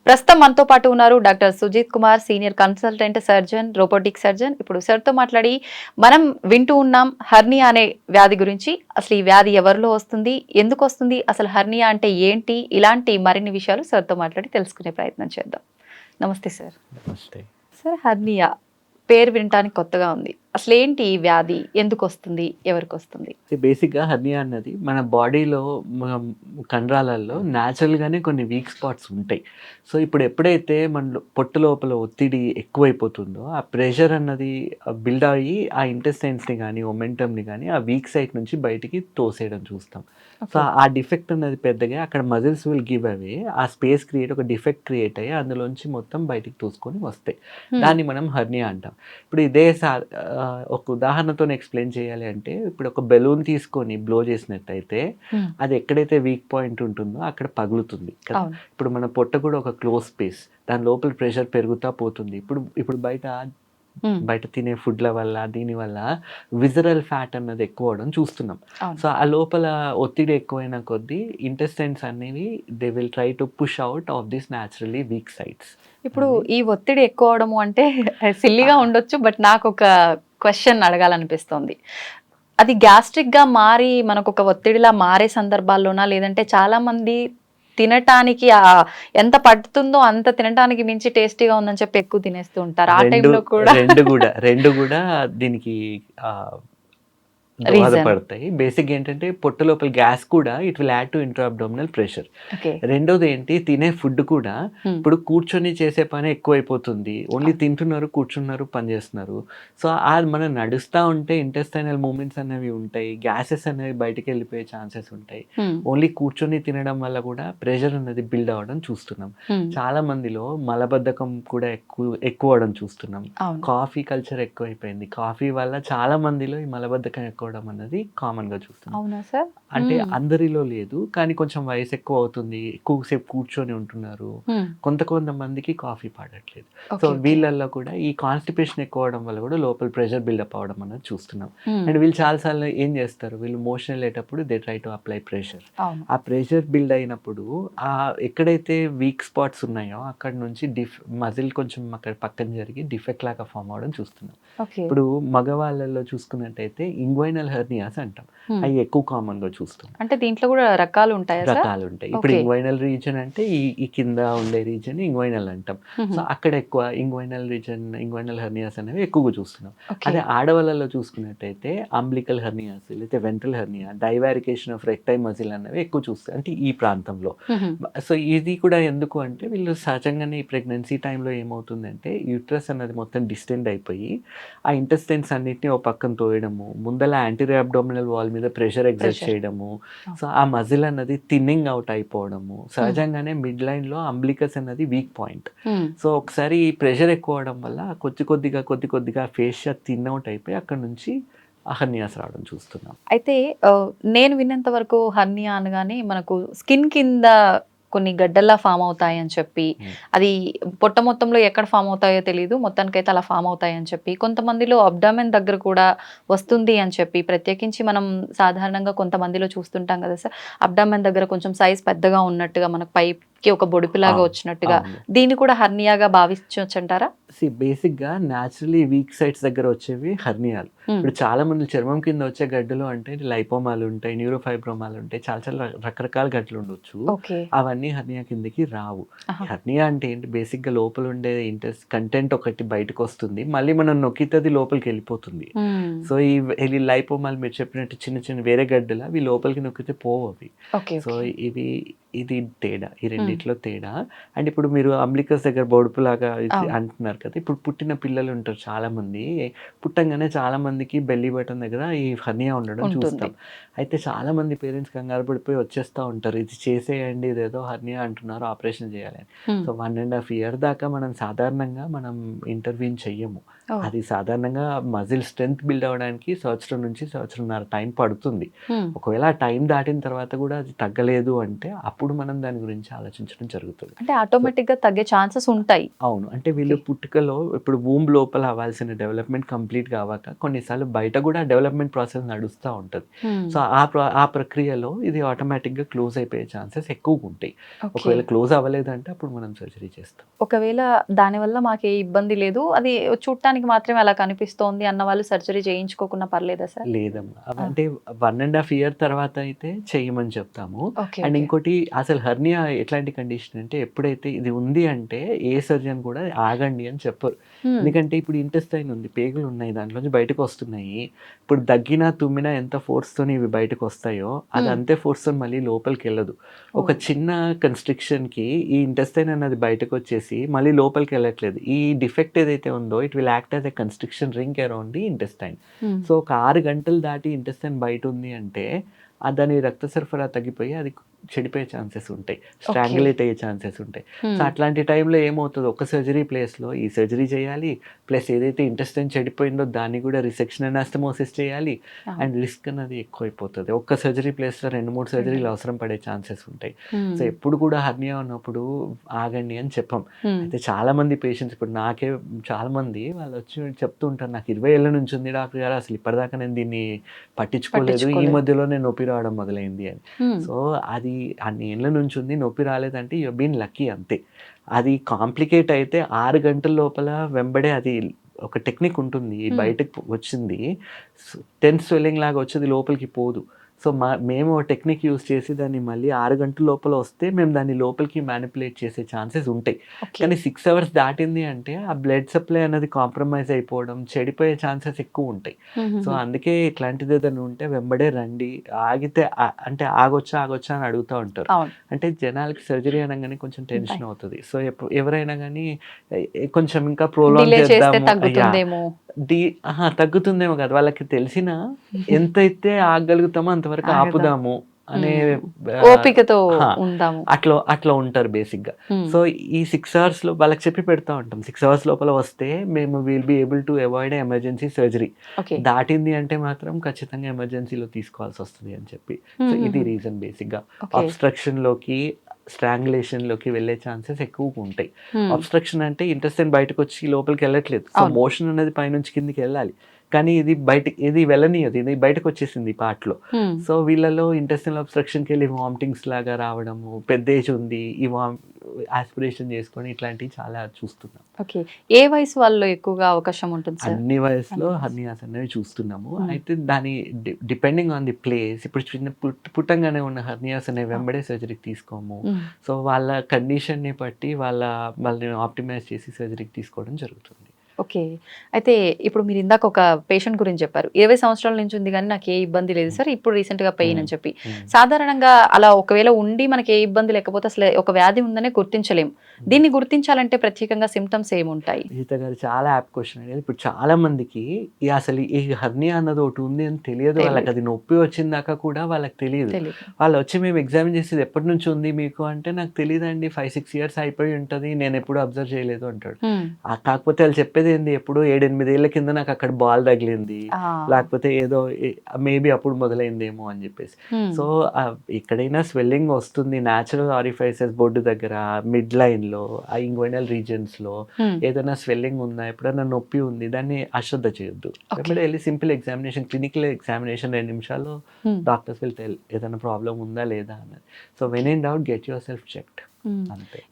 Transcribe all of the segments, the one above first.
ప్రస్తుతం మనతో పాటు ఉన్నారు doctor Sujith Kumar, senior consultant surgeon, robotic surgeon. ఇప్పుడు సార్తో మాట్లాడి మనం వింటూ ఉన్నాం హెర్నియా అనే వ్యాధి గురించి. అసలు ఈ వ్యాధి ఎవరిలో వస్తుంది, ఎందుకు వస్తుంది, అసలు హెర్నియా అంటే ఏంటి, ఇలాంటి మరిన్ని విషయాలు సార్తో మాట్లాడి తెలుసుకునే ప్రయత్నం చేద్దాం. నమస్తే సార్. నమస్తే. సార్, హెర్నియా పేరు వినటానికి కొత్తగా ఉంది. అసలు ఏంటి ఈ వ్యాధి, ఎందుకు వస్తుంది, ఎవరికి వస్తుంది? బేసిక్గా హెర్నియా అన్నది మన బాడీలో కండరాలలో న్యాచురల్గానే కొన్ని వీక్ స్పాట్స్ ఉంటాయి. సో ఇప్పుడు ఎప్పుడైతే మన పొట్టు లోపల ఒత్తిడి ఎక్కువైపోతుందో ఆ ప్రెషర్ అన్నది బిల్డ్ అయ్యి ఆ ఇంటెస్టైన్స్ని కానీ ఒమెంటమ్ని కానీ ఆ వీక్ సైట్ నుంచి బయటికి తోసేయడం చూస్తాం. సో ఆ డిఫెక్ట్ అన్నది పెద్దగా అక్కడ మజిల్స్ విల్ గివ్ అవే, ఆ స్పేస్ ఒక డిఫెక్ట్ క్రియేట్ అయ్యి అందులోంచి మొత్తం బయటికి తోసుకొని వస్తాయి. దాన్ని మనం హెర్నియా అంటాం. ఇప్పుడు ఇదే ఒక ఉదాహరణతో ఎక్స్ప్లెయిన్ చేయాలి అంటే, ఇప్పుడు ఒక బెలూన్ తీసుకొని బ్లో చేసినట్టయితే అది ఎక్కడైతే వీక్ పాయింట్ ఉంటుందో అక్కడ పగులుతుంది కదా. ఇప్పుడు మన పొట్ట కూడా ఒక క్లోజ్ స్పేస్, దాని లోపల ప్రెషర్ పెరుగుతా పోతుంది. ఇప్పుడు బయట తినే ఫుడ్ల వల్ల దీని వల్ల విజరల్ ఫ్యాట్ అన్నది ఎక్కువ అవడం చూస్తున్నాం. సో ఆ లోపల ఒత్తిడి ఎక్కువైన కొద్దీ ఇంటెస్టైన్స్ అనేవి they will try to push out of this naturally week sides. ఇప్పుడు ఈ ఒత్తిడి ఎక్కువ అవడము అంటే సిల్లిగా ఉండొచ్చు, బట్ నాకు ఒక క్వశ్చన్ అడగాలనిపిస్తోంది. అది గ్యాస్ట్రిక్ గా మారి మనకు ఒక ఒత్తిడిలా మారే సందర్భాల్లోనా, లేదంటే చాలా మంది తినటానికి ఎంత పడుతుందో అంత తినటానికి మించి టేస్టీగా ఉందని చెప్పి ఎక్కువ తినేస్తూ ఉంటారు. ఆ టైంలో కూడా రెండు కూడా దీనికి దోహదపడతాయి. బేసిక్ ఏంటంటే పొట్ట లోపల గ్యాస్ కూడా it will add to intra abdominal pressure. రెండోది ఏంటి, తినే ఫుడ్ కూడా ఇప్పుడు కూర్చొని చేసే పని ఎక్కువైపోతుంది. ఓన్లీ తింటున్నారు, కూర్చున్నారు, పని చేస్తున్నారు. సో మనం నడుస్తూ ఉంటే ఇంటెస్టైనల్ మూమెంట్స్ అనేవి ఉంటాయి, గ్యాసెస్ అనేవి బయటికి వెళ్ళిపోయే ఛాన్సెస్ ఉంటాయి. ఓన్లీ కూర్చొని తినడం వల్ల కూడా ప్రెషర్ అనేది బిల్డ్ అవ్వడం చూస్తున్నాం. చాలా మందిలో మలబద్ధకం కూడా ఎక్కువ అవడం చూస్తున్నాం. కాఫీ కల్చర్ ఎక్కువైపోయింది. కాఫీ వల్ల చాలా మందిలో ఈ మలబద్ధకం ఎక్కువ అన్నది కామన్ గా చూస్తున్నాం. అవునా సార్? అంటే అందరిలో లేదు, కానీ కొంచెం వయసు ఎక్కువ అవుతుంది, ఎక్కువసేపు కూర్చొని ఉంటున్నారు, కొంతమందికి కాఫీ పడట్లేదు. సో వీళ్ళల్లో కూడా ఈ కాన్స్టిపేషన్ ఎక్కువ అవడం వల్ల కూడా లోపల ప్రెషర్ బిల్డప్ అవడం అనేది చూస్తున్నాం. అండ్ వీళ్ళు చాలాసార్లు ఏం చేస్తారు, వీళ్ళు మోషన్ వెళ్ళేటప్పుడు they try to apply pressure. ఆ ప్రెషర్ బిల్డ్ అయినప్పుడు ఆ ఎక్కడైతే వీక్ స్పాట్స్ ఉన్నాయో అక్కడ నుంచి మజిల్ కొంచెం అక్కడ పక్కన జరిగి డిఫెక్ట్ లాగా ఫామ్ అవడం చూస్తున్నాం. ఇప్పుడు మగవాళ్ళలో చూసుకున్నట్టయితే ఇంగ్వైనల్ హెర్నియాస్ అంటాం, అవి ఎక్కువ కామన్ గా చూస్తాం. అంటే దీంట్లో కూడా రకాలు ఉంటాయి. ఇప్పుడు ఇంగ్వైనల్ రీజన్ అంటే ఈ కింద ఉండే రీజన్ ఇంగ్వైనల్ అంటాం. సో అక్కడ ఎక్కువ ఇంగ్వైనల్ రీజన్, ఇంగ్వైనల్ హెర్నియాస్ అనేవి ఎక్కువగా చూస్తున్నాం. అదే ఆడవాళ్ళలో చూసుకున్నట్టయితే అంబ్లికల్ హెర్నియాస్, లేకపోతే ventral hernia, డైవారికేషన్ of erectile muscle అనేవి ఎక్కువ చూస్తాయి, అంటే ఈ ప్రాంతంలో. సో ఇది కూడా ఎందుకు అంటే వీళ్ళు సహజంగానే ఈ ప్రెగ్నెన్సీ టైంలో ఏమవుతుందంటే యూట్రస్ అన్నది మొత్తం డిస్టెండ్ అయిపోయి ఆ ఇంటెస్టైన్స్ అన్నిటిని ఒక పక్కన తోయడము, ముందల యాంటీరియర్ అబ్డామినల్ వాల్ మీద ప్రెషర్ ఎగ్జర్ట్ చేయడము, సో ఆ మజిల్ అన్నది థిన్నింగ్ అవుట్ అయిపోవడము. సహజంగానే మిడ్ లైన్ లో అంబ్లికస్ అన్నది వీక్ పాయింట్. సో ఒకసారి ఈ ప్రెషర్ ఎక్కువ అవడం వల్ల కొద్దిగా ఫేషియా థిన్ అవుట్ అయిపోయి అక్కడ నుంచి హెర్నియాస్ రావడం చూస్తున్నాం. అయితే నేను విన్నంత వరకు హెర్నియా అనగానే మనకు స్కిన్ కింద కొన్ని గడ్డల్లా ఫామ్ అవుతాయి అని చెప్పి, అది పొట్ట మొత్తంలో ఎక్కడ ఫామ్ అవుతాయో తెలియదు, మొత్తానికైతే అలా ఫామ్ అవుతాయి అని చెప్పి, కొంతమందిలో అబ్డామెన్ దగ్గర కూడా వస్తుంది అని చెప్పి, ప్రత్యేకించి మనం సాధారణంగా కొంతమందిలో చూస్తుంటాం కదా సార్, అబ్డామెన్ దగ్గర కొంచెం సైజ్ పెద్దగా ఉన్నట్టుగా, మనకు పైకి ఒక బొడిపిలాగా వచ్చినట్టుగా, దీన్ని కూడా హెర్నియాగా భావించవచ్చు అంటారా? బేసిక్గా న్యాచురలీ వీక్ సైట్స్ దగ్గర వచ్చేవి హెర్నియాలు. ఇప్పుడు చాలా మంది చర్మం కింద వచ్చే గడ్డలు అంటే లైపోమాలు ఉంటాయి, న్యూరోఫైబ్రోమాలు ఉంటాయి, చాలా రకరకాల గడ్డలు ఉండొచ్చు. అవన్నీ హెర్నియా కిందకి రావు. హెర్నియా అంటే ఏంటి, బేసిక్గా లోపల ఉండే కంటెంట్ ఒకటి బయటకు వస్తుంది, మళ్ళీ మనం నొక్కితే లోపలికి వెళ్ళిపోతుంది. సో ఈ లైపోమాలు మీరు చెప్పినట్టు చిన్న వేరే గడ్డలు అవి లోపలికి నొక్కితే పోవు అవి. సో ఇది తేడా, ఈ రెండిట్లో తేడా. అండ్ ఇప్పుడు మీరు అంబ్లికస్ దగ్గర బొడుపులాగా అంటున్నారు కదా, ఇప్పుడు పుట్టిన పిల్లలు ఉంటారు చాలా మంది, పుట్టంగానే చాలా మందికి బెల్లీ బటన్ దగ్గర ఈ హెర్నియా ఉండడం చూస్తాం. అయితే చాలా మంది పేరెంట్స్ కంగారు పడిపోయి వచ్చేస్తూ ఉంటారు, ఇది చేసేయండి, ఇదేదో హెర్నియా అంటున్నారు, ఆపరేషన్ చేయాలని. సో 1.5 year దాకా సాధారణంగా మనం ఇంటర్వ్యూన్ చెయ్యము. అది సాధారణంగా మజిల్ స్ట్రెంత్ బిల్డ్ అవ్వడానికి సంవత్సరం నుంచి సంవత్సరంన్నర టైం పడుతుంది. ఒకవేళ ఆ టైం దాటిన తర్వాత కూడా అది తగ్గలేదు అంటే అప్పుడు అప్పుడు మనం దాని గురించి ఆలోచించడం జరుగుతుంది. అంటే ఆటోమేటిక్ గా తగ్గే ఛాన్సెస్ ఉంటాయి. అవును. అంటే వీళ్ళు పుట్టుకలో ఇప్పుడు వూంబ్ లోపల అవ్వాల్సిన డెవలప్‌మెంట్ కంప్లీట్ కావాక కొన్నిసార్లు బయట కూడా డెవలప్‌మెంట్ ప్రాసెస్ నడుస్తా ఉంటది. సో, ఆ ప్రక్రియలో ఇది ఆటోమేటిక్‌గా క్లోజ్ అయిపోయే ఛాన్సెస్ ఎక్కువగుంటాయి. ఓకే. ఒకవేళ క్లోజ్ అవ్వలేదంటే అప్పుడు మనం సర్జరీ చేస్తాం. ఒకవేళ దానివల్ల మాకు ఏ ఇబ్బంది లేదు, అది చూడటానికి మాత్రమే అలా కనిపిస్తోంది అన్న వాళ్ళు సర్జరీ చేయించుకోకున్నా పర్లేదా సార్? లేదమ్మా. అంటే 1½ ఇయర్ తర్వాత అయితే చెయ్యమని చెప్తాము. ఓకే. And okay. ఇంకోటి అసలు హెర్నియా ఎట్లాంటి కండిషన్ అంటే ఎప్పుడైతే ఇది ఉంది అంటే ఏ సర్జన్ కూడా ఆగండి అని చెప్పరు. ఎందుకంటే ఇప్పుడు ఇంటెస్టైన్ ఉంది, పేగులు ఉన్నాయి, దాంట్లోంచి బయటకు వస్తున్నాయి. ఇప్పుడు దగ్గినా తుమ్మినా ఎంత ఫోర్స్‌తోని ఇవి బయటకు వస్తాయో అది అంతే ఫోర్స్‌తోని మళ్ళీ లోపలికి వెళ్ళదు. ఒక చిన్న కన్‌స్ట్రిక్షన్‌కి ఈ ఇంటెస్టైన్ అన్నది బయటకు వచ్చేసి మళ్ళీ లోపలికి వెళ్ళట్లేదు. ఈ డిఫెక్ట్ ఏదైతే ఉందో it will act as a constriction ring around the intestine. So ఒక 6 గంటలు దాటి ఇంటెస్టైన్ బయట ఉంది అంటే దాని రక్త సరఫరా తగ్గిపోయి అది చెడిపోయే ఛాన్సెస్ ఉంటాయి, స్ట్రాంగులేట్ అయ్యే ఛాన్సెస్ ఉంటాయి. సో అట్లాంటి టైంలో ఏమవుతుంది, ఒక సర్జరీ ప్లేస్లో ఈ సర్జరీ చేయాలి, ప్లస్ ఏదైతే ఇంటెస్టైన్ చెడిపోయిందో దాన్ని కూడా రిసెక్షన్ అనాస్టమోసిస్ చేయాలి, అండ్ రిస్క్ అన్నది ఎక్కువైపోతుంది. ఒక్క సర్జరీ ప్లేస్లో 2-3 సర్జరీలు అవసరం పడే ఛాన్సెస్ ఉంటాయి. సో ఎప్పుడు కూడా హర్నియా ఉన్నప్పుడు ఆగండి అని చెప్పం. అయితే చాలా మంది పేషెంట్స్, ఇప్పుడు నాకే చాలా మంది వాళ్ళు వచ్చి చెప్తూ ఉంటారు, నాకు 20 ఏళ్ళ నుంచి ఉంది డాక్టర్ గారు, అసలు ఇప్పటిదాకా నేను దీన్ని పట్టించుకోలేదు, ఈ మధ్యలో నేను నొప్పి రావడం మొదలైంది అని. సో అది అన్ని ఏళ్ళ నుంచి ఉంది, నొప్పి రాలేదంటే యు బీన్ లక్కీ అంతే. అది కాంప్లికేట్ అయితే 6 గంటల లోపల వెంబడే అది ఒక టెక్నిక్ ఉంటుంది, బయటకు వచ్చింది టెన్స్ స్వెల్లింగ్ లాగా వచ్చేది లోపలికి పోదు. సో మేము టెక్నిక్ యూజ్ చేసి దాన్ని మళ్ళీ 6 గంటల లోపల వస్తే మేము దాన్ని లోపలికి మ్యానిపులేట్ చేసే ఛాన్సెస్ ఉంటాయి. కానీ 6 అవర్స్ దాటింది అంటే ఆ బ్లడ్ సప్లై అనేది కాంప్రమైజ్ అయిపోవడం, చెడిపోయే ఛాన్సెస్ ఎక్కువ ఉంటాయి. సో అందుకే ఇట్లాంటిది ఏదైనా ఉంటే వెంబడే రండి. ఆగితే అంటే ఆగొచ్చా అని అడుగుతూ ఉంటారు. అంటే జనాలకి సర్జరీ అనగానే కొంచెం టెన్షన్ అవుతుంది. సో ఎవరైనా కానీ కొంచెం ఇంకా ప్రోలాంగ్ చేద్దాము, తగ్గుతుందేమో కాదు, వాళ్ళకి తెలిసిన ఎంతైతే ఆగగలుగుతామో అంతవరకు ఆపుదాము అనే ఓపికతో ఉందాము, అట్లా ఉంటారు బేసిక్గా. సో ఈ 6 అవర్స్ లో వాళ్ళకి చెప్పి పెడతా ఉంటాం, 6 అవర్స్ లోపల వస్తే మేము will be able to avoid emergency surgery. దాటింది అంటే మాత్రం ఖచ్చితంగా ఎమర్జెన్సీలో తీసుకోవాల్సి వస్తుంది అని చెప్పి. సో ఇది రీజన్ బేసిక్గా. అబ్స్ట్రక్షన్ లోకి, స్ట్రాంగులేషన్ లోకి వెళ్ళే ఛాన్సెస్ ఎక్కువగా ఉంటాయి. అబ్స్ట్రక్షన్ అంటే ఇంటెస్టైన్ బయటకు వచ్చి లోపలికి వెళ్ళట్లేదు, సో మోషన్ అనేది పైనుంచి కిందికి వెళ్ళాలి, కానీ ఇది వెళ్ళనీయదు, ఇది బయటకు వచ్చేసింది ఈ పార్ట్లో. సో వీళ్ళలో ఇంటెస్టైనల్ అబ్స్ట్రక్షన్కి వెళ్ళి వామిటింగ్స్ లాగా రావడము, పెద్ద ఏజ్ ఉంది, ఈ ఆస్పిరేషన్ చేసుకొని ఇట్లాంటివి చాలా చూస్తున్నాం. ఓకే. ఏ వయసు వాళ్ళు ఎక్కువగా అవకాశం ఉంటుంది సార్? అన్ని వయసులో హర్నియాస్ అనేవి చూస్తున్నాము. అయితే దాని డిపెండింగ్ ఆన్ ది ప్లేస్, ఇప్పుడు చిన్న పుట్టంగానే ఉన్న హర్నియాస్ అనేవి వెంబడే సర్జరీకి తీసుకోము. సో వాళ్ళ కండిషన్ని బట్టి వాళ్ళని ఆప్టిమైజ్ చేసి సర్జరీకి తీసుకోవడం జరుగుతుంది. ఓకే. అయితే ఇప్పుడు మీరు ఇందాక ఒక పేషెంట్ గురించి చెప్పారు, 20 సంవత్సరాల నుంచి ఉంది కానీ నాకు ఏ ఇబ్బంది లేదు సార్, ఇప్పుడు రీసెంట్గా పెయిన్ అని చెప్పి. సాధారణంగా అలా ఒకవేళ ఉండి మనకి ఏ ఇబ్బంది లేకపోతే అసలు ఒక వ్యాధి ఉందనే గుర్తించలేము. దీన్ని గుర్తించాలంటే ప్రత్యేకంగా సిమ్టమ్స్ ఏముంటాయి? గీత గారు చాలా యాప్ క్వశ్చన్ అనేది. ఇప్పుడు చాలా మందికి అసలు ఈ హర్నియా అన్నది ఒకటి ఉంది అని తెలియదు, వాళ్ళకి అది నొప్పి వచ్చిందాకా కూడా వాళ్ళకి తెలియదు. వాళ్ళు వచ్చి మేము ఎగ్జామిన్ చేసేది ఎప్పటి నుంచి ఉంది మీకు అంటే, నాకు తెలియదండి, 5-6 ఇయర్స్ అయిపోయి ఉంటుంది, నేను ఎప్పుడు అబ్జర్వ్ చేయలేదు అంటాడు. కాకపోతే వాళ్ళు చెప్పేది ఏంది, ఎప్పుడు 7-8 ఏళ్ల కింద నాకు అక్కడ బాల్ తగిలింది, లేకపోతే ఏదో మేబీ అప్పుడు మొదలైందేమో అని చెప్పేసి. సో ఎక్కడైనా స్వెల్లింగ్ వస్తుంది, న్యాచురల్ ఆరిఫైసెస్ బొడ్డు దగ్గర, మిడ్ లైన్ లో, ఇంగ్వైనల్ రీజన్స్ లో ఏదైనా స్వెల్లింగ్ ఉందా, ఎప్పుడైనా నొప్పి ఉంది, దాన్ని అశ్రద్ధ చేయొద్దు. వెళ్ళి సింపుల్ ఎగ్జామినేషన్, క్లినికల్ ఎగ్జామినేషన్ 2 నిమిషాల్లో డాక్టర్స్ విల్ టెల్ ఏదైనా ప్రాబ్లం ఉందా లేదా అన్నది. So when in doubt get your self checked.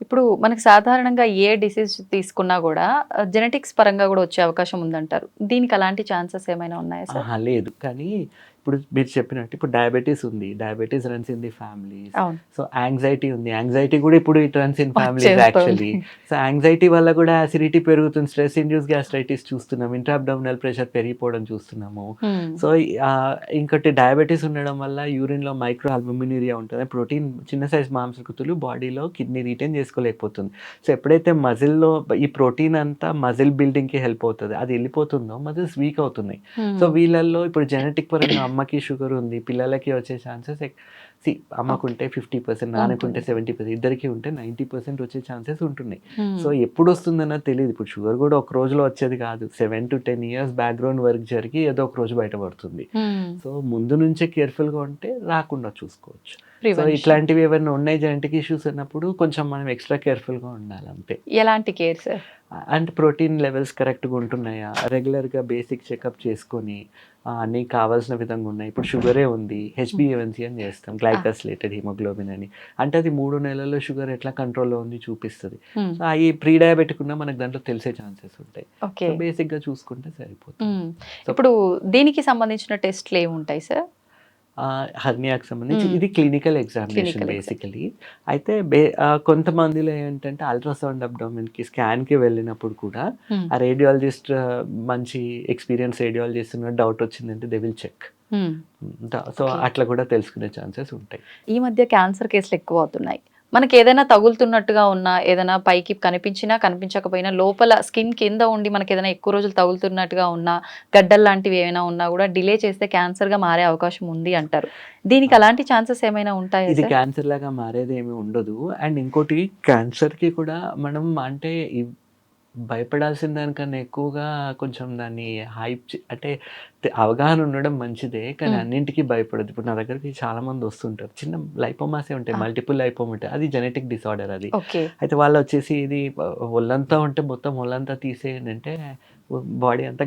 ఇప్పుడు మనకి సాధారణంగా ఏ డిసీజ్ తీసుకున్నా కూడా జెనెటిక్స్ పరంగా కూడా వచ్చే అవకాశం ఉందంటారు, దీనికి అలాంటి ఛాన్సెస్ ఏమైనా ఉన్నాయా సార్? లేదు, కానీ ఇప్పుడు మీరు చెప్పినట్టు ఇప్పుడు డయాబెటీస్ ఉంది, diabetes runs in the families. So anxiety ఉంది, యాంగ్జైటీ కూడా ఇప్పుడు it runs in families actually. So anxiety వల్ల కూడా యాసిడిటీ పెరుగుతుంది, స్ట్రెస్ ఇండ్యూస్ గ్యాస్ట్రైటిస్ చూస్తున్నాం, ఇంట్రాబ్డామినల్ ప్రెషర్ పెరిగిపోవడం చూస్తున్నాము. సో ఇంకోటి డయాబెటీస్ ఉండడం వల్ల యూరిన్ లో మైక్రో ఆల్బుమినూరియా ఉంటుంది, ప్రోటీన్ చిన్న సైజ్ మాంసకృతులు బాడీలో కిడ్నీ రిటైన్ చేసుకోలేకపోతుంది. సో ఎప్పుడైతే మజిల్లో ఈ ప్రోటీన్ అంతా మజిల్ బిల్డింగ్ కి హెల్ప్ అవుతుంది, అది వెళ్ళిపోతుందో మజిల్స్ వీక్ అవుతున్నాయి. సో వీళ్ళల్లో ఇప్పుడు జెనెటిక్ పరంగా అమ్మకి షుగర్ ఉంది, పిల్లలకి వచ్చే ఛాన్సెస్ అమ్మకుంటే 50%, నాన్నకుంటే ఉంటుంది. 70%, ఇద్దరికి ఉంటే 90% వచ్చే ఛాన్సెస్ ఉంటున్నాయి. హ్మ్. సో ఎప్పుడు వస్తుందన్నది తెలియదు. ఇప్పుడు షుగర్ కూడా ఒక రోజులో వచ్చేది కాదు. 7 to 10 ఇయర్స్ బ్యాక్గ్రౌండ్ వర్క్ జరిగి ఏదో ఒక రోజు బయటపడుతుంది. హ్మ్. సో ముందు నుంచే కేర్ఫుల్గా ఉంటే రాకుండా చూసుకోవచ్చు. So prevention. ఇట్లాంటివి ఏమైనా ఉన్నాయి జెనెటిక్ ఇష్యూస్ అన్నప్పుడు కొంచెం మనం ఎక్స్ట్రా కేర్ఫుల్గా ఉండాలి అంతే. ఎలాంటి కేర్ సార్? అంటే ప్రోటీన్ లెవెల్స్ కరెక్ట్గా ఉంటున్నాయా, రెగ్యులర్గా బేసిక్ చెకప్ చేసుకొని అన్నీ కావాల్సిన విధంగా ఉన్నాయి. ఇప్పుడు షుగరే ఉంది, హెచ్బిఏవన్సీ అని చేస్తాం, గ్లైకోసిలేటెడ్ హిమోగ్లోబిన్ అని. అంటే అది 3 నెలల్లో షుగర్ ఎట్లా కంట్రోల్లో ఉంది చూపిస్తుంది. హ్మ్. సో అవి ప్రీ డయాబెటిక్ ఉన్నా మనకు దాంట్లో తెలిసే ఛాన్సెస్ ఉంటాయి. ఓకే. సో బేసిక్గా చూసుకుంటే సరిపోతుంది. హ్మ్. ఇప్పుడు దీనికి సంబంధించిన టెస్ట్లు ఏముంటాయి సార్? హెర్నియాకి సంబంధించి మ్మ్. ఇది clinical examination Clinical exam. Basically. అయితే కొంతమందిలో ఏంటంటే అల్ట్రాసౌండ్ అబ్డామిన్కి స్కాన్కి వెళ్ళినప్పుడు కూడా హ్మ్. ఆ రేడియాలజిస్ట్ మంచి ఎక్స్పీరియన్స్ రేడియాలజిస్ట్ ఉన్న డౌట్ వచ్చిందంటే దే విల్ చెక్. హ్మ్. So Okay. అట్లా కూడా తెలుసుకునే ఛాన్సెస్ ఉంటాయి. ఈ మధ్య క్యాన్సర్ కేసులు ఎక్కువ అవుతున్నాయి. మనకి ఏదైనా తగులుతున్నట్టుగా ఉన్నా, ఏదైనా పైకి కనిపించినా, కనిపించకపోయినా లోపల స్కిన్ కింద ఉండి మనకి ఏదైనా ఎక్కువ రోజులు తగులుతున్నట్టుగా ఉన్నా, గడ్డలు లాంటివి ఏమైనా ఉన్నా కూడా డిలే చేస్తే క్యాన్సర్‌గా మారే అవకాశం ఉంది అంటారు. దీనికి అలాంటి ఛాన్సెస్ ఏమైనా ఉంటాయా ఇది సార్? క్యాన్సర్ లాగా మారేది ఏమి ఉండదు. అండ్ ఇంకోటి క్యాన్సర్కి కూడా మనం అంటే భయపడాల్సిన దానికన్నా ఎక్కువగా కొంచెం దాన్ని అంటే అవగాహన ఉండడం మంచిదే. కానీ హ్మ్. అన్నింటికి భయపడొద్దు. ఇప్పుడు నా దగ్గరికి చాలా మంది వస్తుంటారు. చిన్న లైపోమాసే ఉంటాయి. ఆ! మల్టిపుల్ లైపోమా ఉంటాయి. అది జెనెటిక్ డిసార్డర్ అది. ఓకే. అయితే వాళ్ళు వచ్చేసి ఇది ఒళ్ళంతా ఉంటే మొత్తం ఒళ్ళంతా తీసేయండి అంటే బాడీ అంతా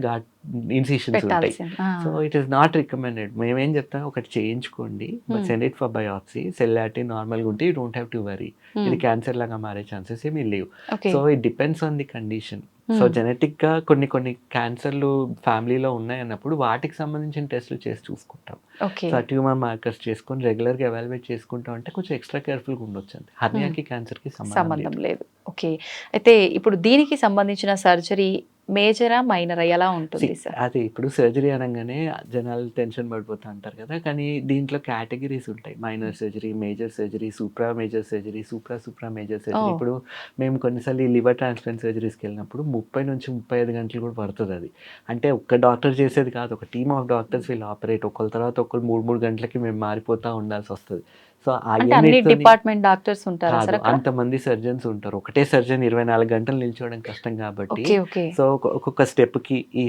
ఇన్సిషన్స్ ఉంటాయి. పెట్టాల్సింది. ఆ! So it is not recommended. మేమేం చెప్తాం, ఒకటి చేయించుకోండి, but send it for biopsy. Cell active నార్మల్గా ఉంటే you don't have to worry. ఇది హ్మ్. క్యాన్సర్ లాగా మారే ఛాన్సెస్ ఏమీ లేవు. Okay. So it depends on the condition. So హ్మ్. జెనెటిక్గా కొన్ని క్యాన్సర్లు ఫ్యామిలీలో ఉన్నాయన్నప్పుడు వాటికి సంబంధించిన టెస్టులు చేసి చూసుకుంటాం. ఓకే. సో ఆ ట్యూమర్ మార్కర్స్ చేసుకొని రెగ్యులర్గా ఎవాల్యుయేట్ చేసుకుంటాం అంటే కొంచెం ఎక్స్ట్రా కేర్ఫుల్గా ఉండొచ్చు అంతే. హర్నియాకి క్యాన్సర్కి సంబంధం సంబంధం లేదు. లేదు. ఓకే. అయితే ఇప్పుడు దీనికి సంబంధించిన సర్జరీ మేజరా? మైనరా? ఎలా ఉంటుంది సార్? అదే ఇప్పుడు సర్జరీ అనగానే జనాలు టెన్షన్ పడిపోతూ ఉంటారు కదా. కానీ దీంట్లో కేటగిరీస్ ఉంటాయి. Minor surgery, major surgery, supra major surgery, supra major surgery. Oh! ఇప్పుడు మేము కొన్నిసార్లు ఈ లివర్ ట్రాన్స్ప్లాంట్ సర్జరీస్కి వెళ్ళినప్పుడు 30 నుంచి 35 గంటలు కూడా పడుతుంది అది. అంటే ఒక్క డాక్టర్ చేసేది కాదు, ఒక టీమ్ ఆఫ్ డాక్టర్స్ వీళ్ళు ఆపరేట్. ఒకళ్ళ తర్వాత ఒకళ్ళు 3 గంటలకి మేము మారిపోతూ ఉండాల్సి వస్తుంది. సో అంటే అన్ని డిపార్ట్మెంట్ డాక్టర్స్ ఉంటారా సార్ కాదు, అక్కడ? అంతమంది సర్జన్స్ ఉంటారు. ఒకటే సర్జన్ 24 గంటలు నిల్చోవడం కష్టం కాబట్టి. ఓకే. ఓకే. సో ఒక్కొక్క స్టెప్కి ఈ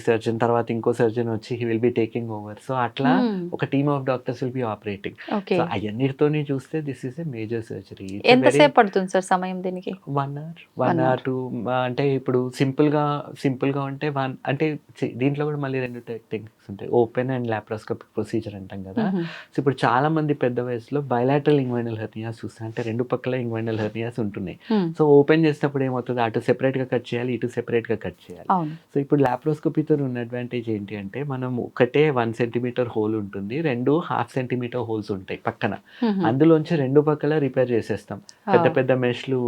సర్జన్ తర్వాత ఇంకో సర్జన్ వచ్చి he will be taking over. So అట్లా హ్మ్. ఒక team of doctors will be operating. Okay. So అవన్నిటితోని చూస్తే this is a major surgery. ఎంతసేపు పడుతుంది సార్ సమయం దీనికి? 1 అవర్, 1 1 అవర్. అవర్ 2. అంటే ఇప్పుడు సింపుల్గా ఉంటే అంటే దీంట్లో కూడా మళ్ళీ 2 టెక్నిక్స్ ఉంటాయి. ఓపెన్ అండ్ లాప్రోస్కోపిక్ ప్రొసీజర్ అంటాం కదా. హుహు. సో ఇప్పుడు చాలా మంది పెద్ద వయసులో బయలాటరల్ ఇంగ్వైనల్ హెర్నియాస్ చూస్తాం. అంటే రెండు పక్కల ఇంగ్వైనల్ హెర్నియాస్ ఉంటున్నాయి. హ్మ్. సో ఓపెన్ చేసినప్పుడు ఏమవుతుంది, అటు సెపరేట్గా కట్ చేయాలి, ఇటు సెపరేట్గా కట్ చేయాలి. అవును. సో ఇప్పుడు లాప్రోస్కోపీతో ఉన్న అడ్వాంటేజ్ ఏంటి అంటే మనం ఒకటే 1 సెంటీమీటర్ హోల్ ఉంటుంది, 2 ½ సెంటీమీటర్ హోల్స్ ఉంటాయి పక్కన. హుహు. అందులోంచి 2 పక్కల రిపేర్ చేసేస్తాం. పెద్ద ఆ! పెద్ద మెష్లు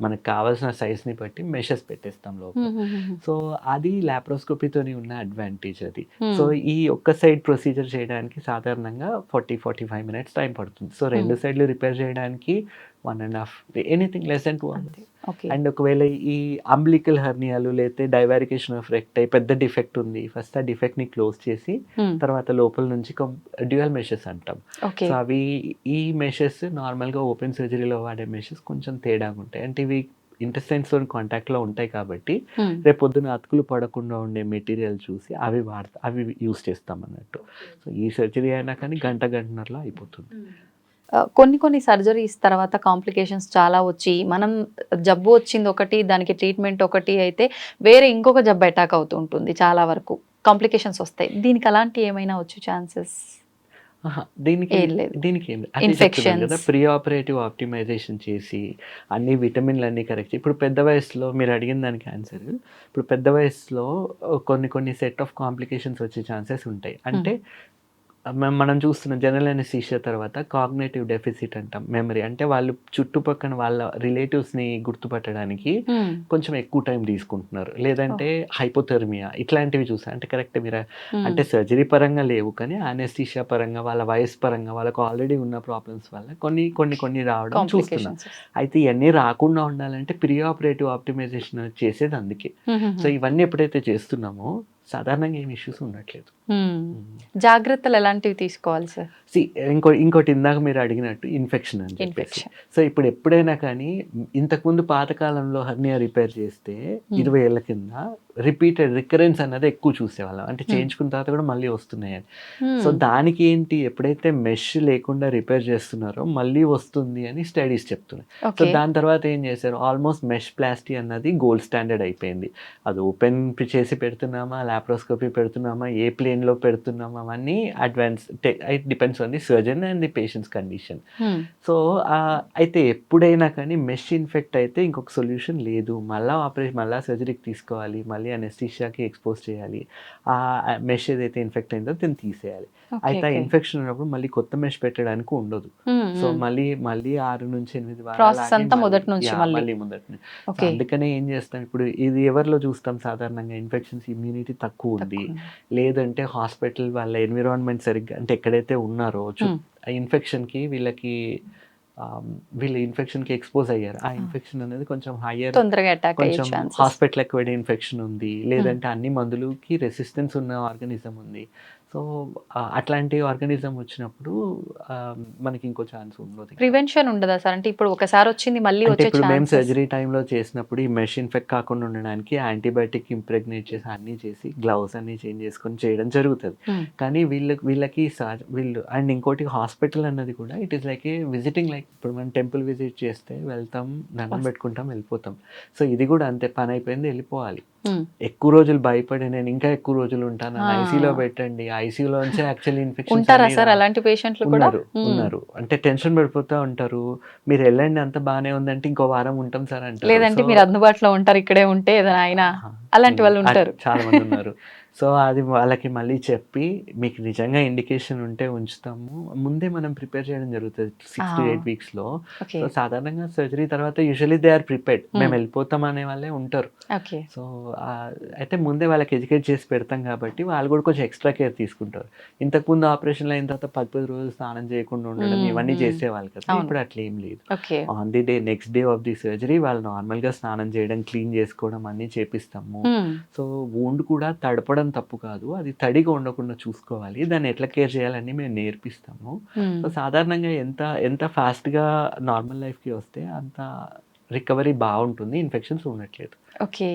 మనకు కావాల్సిన సైజ్ని బట్టి మెషెస్ పెట్టేస్తాం లోపల. హుహుహుహు. సో అది లాప్రోస్కోపీతోని ఉన్న అడ్వాంటేజ్ అది. హ్మ్. సో ఈ ఒక్క సైడ్ ప్రొసీజర్ చేయడానికి సాధారణంగా 45 మినిట్స్ టైం పడుతుంది. సో 2 సైడ్లు రిపేర్ చేయడానికి 1.5, ఎనీథింగ్ లెస్ దెన్ 2 అంతే. అవర్స్. ఓకే. అండ్ ఒకవేళ ఈ అంబ్లికల్ హెర్నియాలు లేతే డైవారికేషన్ ఆఫ్ రెక్టై పెద్ద డిఫెక్ట్ ఉంది, ఫస్ట్ ఆ డిఫెక్ట్ని క్లోజ్ చేసి హ్మ్. తర్వాత లోపల నుంచి డ్యూయల్ మెషెస్ అంటాం. ఓకే. సో అవి ఈ మెషెస్ నార్మల్గా ఓపెన్ సర్జరీలో వాడే మెషెస్ కొంచెం తేడాగా ఉంటాయి. అంటే ఇవి ఇంటెస్టైన్స్తో కాంటాక్ట్లో ఉంటాయి కాబట్టి హ్మ్. రేపు పొద్దున అతుకులు పడకుండా ఉండే మెటీరియల్ చూసి అవి యూస్ చేస్తాం అన్నట్టు. సో ఈ సర్జరీ అయినా కానీ గంటన్నరలో అయిపోతుంది. కొన్ని సర్జరీస్ తర్వాత కాంప్లికేషన్స్ చాలా వచ్చి మనం జబ్బు వచ్చింది ఒకటి, దానికి ట్రీట్మెంట్ ఒకటి అయితే వేరే ఇంకొక జబ్బు అటాక్ అవుతూ ఉంటుంది చాలా వరకు. కాంప్లికేషన్స్ వస్తాయి. దీనికి అలాంటివి ఏమైనా వచ్చే ఛాన్సెస్? దీనికి ఏం లేదు. దీనికి ఏం లేదు. అదే చెప్తున్నాను కదా, ఇన్ఫెక్షన్స్. ప్రీ ఆపరేటివ్ ఆప్టిమైజేషన్ చేసి అన్ని విటమిన్లు అన్నీ కరెక్ట్. ఇప్పుడు పెద్ద వయసులో మీరు అడిగిన దానికి ఆన్సర్, ఇప్పుడు పెద్ద వయసులో కొన్ని సెట్ ఆఫ్ కాంప్లికేషన్స్ వచ్చే ఛాన్సెస్ ఉంటాయి. అంటే మనం చూస్తున్న జనరల్ అనెస్థీషియా తర్వాత కాగ్నిటివ్ డెఫిసిట్ అంటాం, మెమరీ. అంటే వాళ్ళు చుట్టుపక్కన వాళ్ళ రిలేటివ్స్ని గుర్తుపట్టడానికి హ్మ్. కొంచెం ఎక్కువ టైం తీసుకుంటున్నారు. లేదంటే హైపోథెర్మియా ఇట్లాంటివి చూసారు. అంటే కరెక్ట్ మీరు హ్మ్. అంటే సర్జరీ పరంగా లేవు, కానీ అనెస్థీషియా పరంగా వాళ్ళ వయసు పరంగా వాళ్ళకు ఆల్రెడీ ఉన్న ప్రాబ్లమ్స్ వల్ల కొన్ని రావడం చూస్తున్నాం. కాంప్లికేషన్స్. అయితే ఇవన్నీ రాకుండా ఉండాలంటే ప్రీ ఆపరేటివ్ ఆప్టిమైజేషన్ చేసేది అందుకే. సో ఇవన్నీ ఎప్పుడైతే చేస్తున్నామో సాధారణంగా ఏమి ఇష్యూస్ ఉండట్లేదు. జాగ్రత్తలు ఎలాంటివి తీసుకోవాలి సార్? ఇంకోటి ఇందాక మీరు అడిగినట్టు ఇన్ఫెక్షన్ అని చెప్పేసి. ఇన్ఫెక్షన్. సో ఇప్పుడు ఎప్పుడైనా కానీ ఇంతకుముందు పాతకాలంలో హర్నియా రిపేర్ చేస్తే 20 ఏళ్ల కింద రికరెన్స్ అన్నది ఎక్కువ చూసేవాళ్ళం, అంటే చేయించుకున్న తర్వాత కూడా మళ్ళీ వస్తున్నాయి అని. సో దానికి ఏంటి, ఎప్పుడైతే మెష్ లేకుండా రిపేర్ చేస్తున్నారో మళ్ళీ వస్తుంది అని స్టడీస్ చెప్తున్నాయి. సో దాని తర్వాత ఏం చేశారు, ఆల్మోస్ట్ మెష్ ప్లాస్టీ అన్నది గోల్డ్ స్టాండర్డ్ అయిపోయింది. అది ఓపెన్ చేసి పెడుతున్నామా, లాప్రోస్కోపీ పెడుతున్నామా, ఏ ప్లేన్లో పెడుతున్నామా, అవన్నీ advance. It depends on the surgeon and the patients condition. So అయితే ఎప్పుడైనా కానీ మెష్ ఇన్ఫెక్ట్ అయితే ఇంకొక సొల్యూషన్ లేదు, మళ్ళీ సర్జరీకి తీసుకోవాలి, మళ్ళీ అనెస్థీషియాకి ఎక్స్పోజ్ చేయాలి. ఆ మెష్ ఏదైతే ఇన్ఫెక్ట్ అయిందో దీన్ని తీసేయాలి. అయితే ఆ ఇన్ఫెక్షన్ ఉన్నప్పుడు మళ్ళీ కొత్త మెష్ పెట్టడానికి ఉండదు. సో మళ్ళీ 6 నుంచి 8 వారాలు మొదటి నుంచి. అందుకనే ఏం చేస్తాం, ఇప్పుడు ఇది ఎవరిలో చూస్తాం సాధారణంగా, ఇన్ఫెక్షన్స్ ఇమ్యూనిటీ తక్కువ ఉంది, లేదంటే హాస్పిటల్ వాళ్ళ ఎన్విరాన్మెంట్ సరిగ్గా, అంటే ఎక్కడైతే ఉన్నారో ఆ ఇన్ఫెక్షన్కి వీళ్ళు ఇన్ఫెక్షన్కి ఎక్స్పోజ్ అయ్యారు, ఆ ఇన్ఫెక్షన్ అనేది కొంచెం హయ్యర్, కొంచెం హాస్పిటల్ ఎక్కువ ఇన్ఫెక్షన్ ఉంది, లేదంటే అన్ని మందులకి రెసిస్టెన్స్ ఉన్న ఆర్గానిజం ఉంది. సో అట్లాంటి ఆర్గానిజం వచ్చినప్పుడు మనకి ఇంకో ఛాన్స్ ఉండదు. ప్రివెన్షన్ ఉండదా సార్? అంటే ఇప్పుడు ఒకసారి వచ్చింది మళ్ళీ వచ్చే ఇప్పుడు మేము సర్జరీ టైంలో చేసినప్పుడు ఈ మెష్ ఇన్ఫెక్ట్ కాకుండా ఉండడానికి యాంటీబయాటిక్ ఇంప్రెగ్నేట్ చేసి అన్నీ చేసి గ్లౌస్ అన్ని చేంజ్ చేసుకొని చేయడం జరుగుతుంది. కానీ వీళ్ళకి అండ్ ఇంకోటి హాస్పిటల్ అన్నది కూడా it is like A visiting, like ఇప్పుడు మనం టెంపుల్ విజిట్ చేస్తే వెళ్తాం, దండం పెట్టుకుంటాం, వెళ్ళిపోతాం. సో ఇది కూడా అంతే, పని అయిపోయింది వెళ్ళిపోవాలి. ఎక్కువ రోజులు భయపడి నేను ఇంకా ఎక్కువ రోజులు ఉంటాను, ఐసీలో పెట్టండి, ఐసీలో నుంచి యాక్చువల్లీ ఇన్ఫెక్షన్ ఉంటారా సార్ అలాంటి పేషెంట్లు కూడా? ఉన్నారు, అంటే టెన్షన్ పడిపోతూ ఉంటారు. మీరు వెళ్ళండి అంత బాగానే ఉందంటే ఇంకో వారం ఉంటాం సార్ అంటే, లేదంటే మీరు అందుబాటులో ఉంటారు ఇక్కడే ఉంటే ఏదైనా అయినా, అలాంటి వాళ్ళు ఉంటారు, చాలా మంది ఉన్నారు. సో అది వాళ్ళకి మళ్ళీ చెప్పి మీకు నిజంగా ఇండికేషన్ ఉంటే ఉంచుతాము, ముందే మనం ప్రిపేర్ చేయడం జరుగుతుంది 6 to 8 వీక్స్లో. సో సాధారణంగా సర్జరీ తర్వాత యూజువల్లీ దే ఆర్ ప్రిపేర్డ్, మేము వెళ్ళిపోతాం అనే వాళ్ళే ఉంటారు. సో అయితే ముందే వాళ్ళకి ఎడ్యుకేట్ చేసి పెడతాం కాబట్టి వాళ్ళు కూడా కొంచెం ఎక్స్ట్రా కేర్ తీసుకుంటారు. ఇంతకుముందు ఆపరేషన్లో అయిన తర్వాత 10 రోజులు స్నానం చేయకుండా ఉండడం ఇవన్నీ చేసేవాళ్ళు కదా, ఇప్పుడు అట్లా ఏం లేదు. On the day next day of the surgery వాళ్ళు నార్మల్గా స్నానం చేయడం, క్లీన్ చేసుకోవడం అన్నీ చేపిస్తాము. సో వూండ్ కూడా తడపడం తప్పు కాదు, అది తడిగా ఉండకుండా చూసుకోవాలి, దాన్ని ఎట్లా కేర్ చేయాలని మేము నేర్పిస్తాము. సో సాధారణంగా ఎంత ఫాస్ట్గా నార్మల్ లైఫ్కి వస్తే అంత రికవరీ బాగుంటుంది, ఇన్ఫెక్షన్స్ ఉండట్లేదు. ఓకే,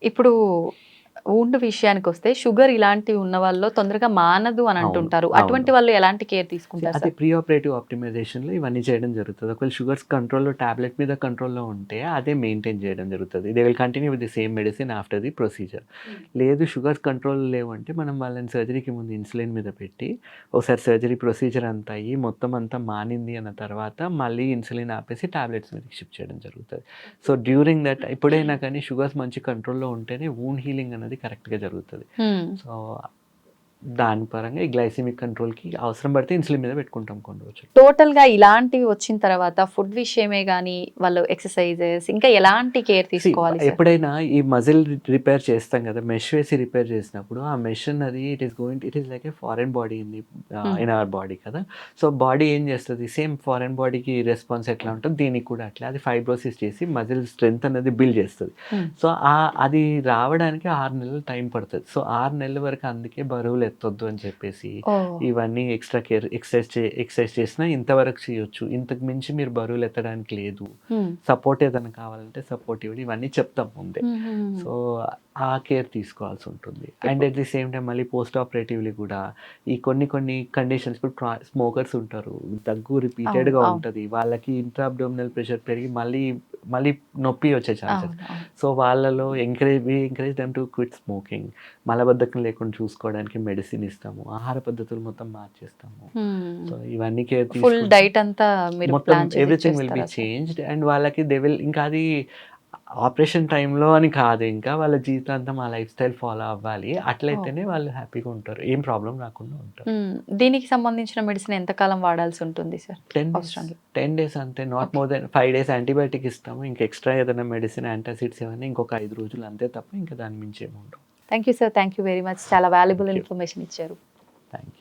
ఇప్పుడు వూండ్ విషయానికి వస్తే షుగర్ ఇలాంటివి ఉన్న వాళ్ళు తొందరగా మానదు అని అంటుంటారు, అటువంటి వాళ్ళు ఎలాంటి కేర్ తీసుకుంటారు? అది ప్రీ ఆపరేటివ్ ఆప్టిమైజేషన్లో ఇవన్నీ చేయడం జరుగుతుంది. ఒకవేళ షుగర్స్ కంట్రోల్లో, టాబ్లెట్ మీద కంట్రోల్లో ఉంటే అదే మెయింటైన్ చేయడం జరుగుతుంది. They will continue with the same medicine after the procedure. లేదు షుగర్స్ కంట్రోల్ లేవంటే మనం వాళ్ళని సర్జరీకి ముందు ఇన్సులిన్ మీద పెట్టి ఒకసారి సర్జరీ ప్రొసీజర్ అంతా అయ్యి మొత్తం అంతా మానింది అన్న తర్వాత మళ్ళీ ఇన్సులిన్ ఆపేసి టాబ్లెట్స్ మీదకి షిఫ్ట్ చేయడం జరుగుతుంది. సో డ్యూరింగ్ దట్ ఎప్పుడైనా కానీ షుగర్స్ మంచి కంట్రోల్లో ఉంటేనే వూండ్ హీలింగ్ అనేది కరెక్ట్గా జరుగుతుంది. సో దాని పరంగా ఈ గ్లైసిమిక్ కంట్రోల్కి అవసరం పడితే ఇన్సులిన్ మీద పెట్టుకుంటాం కొన్ని రోజులు. టోటల్గా ఇలాంటివి వచ్చిన తర్వాత ఫుడ్ విషయమే కానీ వాళ్ళు ఎక్సర్సైజెస్ ఇంకా ఎలాంటి కేర్ తీసుకోవాలి? ఎప్పుడైనా ఈ మజిల్ రిపేర్ చేస్తాం కదా, మెష్ వేసి రిపేర్ చేసినప్పుడు ఆ మెష్ అన్నది it is like A foreign body in our body కదా. సో బాడీ ఏం చేస్తుంది, సేమ్ ఫారెన్ బాడీకి రెస్పాన్స్ ఎట్లా ఉంటుంది దీనికి కూడా అట్లా అది ఫైబ్రోసిస్ చేసి మజిల్ స్ట్రెంత్ అనేది బిల్డ్ చేస్తుంది. సో అది రావడానికి 6 నెలలు టైం పడుతుంది. సో 6 నెలల వరకు అందుకే బరువులు ఎత్తొద్దు అని చెప్పేసి ఇవన్నీ ఎక్స్ట్రా కేర్ ఎక్సర్సైజ్ చేసినా ఇంతవరకు చేయొచ్చు, ఇంతకు మించి మీరు బరువులు ఎత్తడానికి లేదు, సపోర్ట్ ఏదైనా కావాలంటే సపోర్ట్ ఇవ్వండి, ఇవన్నీ చెప్తాం ముందే. సో ఆ కేర్ తీసుకోవాల్సి ఉంటుంది. And at the same time మళ్ళీ పోస్ట్ ఆపరేటివ్లీ కూడా ఈ కొన్ని కండిషన్స్, ఇప్పుడు స్మోకర్స్ ఉంటారు, దగ్గు రిపీటెడ్గా ఉంటుంది, వాళ్ళకి ఇంట్రా అబ్డోమినల్ ప్రెషర్ పెరిగి మళ్ళీ నొప్పి వచ్చే ఛాన్సెస్. సో వాళ్ళలో encourage them to quit smoking, మలబద్ధకం లేకుండా చూసుకోవడానికి మెడిసిన్ ఇస్తాము, ఆహార పద్ధతులు మొత్తం మార్చేస్తాము. సో ఇవన్నీ కేర్ తీసుకుంటే మొత్తం everything will be changed. And వాళ్ళకి దే విల్, ఇంకా అది ఆపరేషన్ టైంలో అని కాదు, ఇంకా వాళ్ళ జీవితాంతం ఆ లైఫ్ స్టైల్ ఫాలో అవ్వాలి, అట్లయితేనే వాళ్ళు హ్యాపీగా ఉంటారు, ఏం ప్రాబ్లం రాకుండా ఉంటారు. దీనికి సంబంధించిన మెడిసిన్ ఎంతకాలం వాడాల్సి ఉంటుంది సార్? 10 days అంతే, not more than 5 days antibiotic ఇస్తాము, ఇంకా ఎక్స్ట్రా ఏదైనా మెడిసిన్ యాంటాసిడ్స్ ఏమైనా ఇంకొక 5 రోజులు అంతే తప్ప ఇంకా దాని మించి ఏమి ఉండవు. Thank you sir, thank you very much, చాలా వాల్యుబుల్ ఇన్ఫర్మేషన్ ఇచ్చారు. Thank you.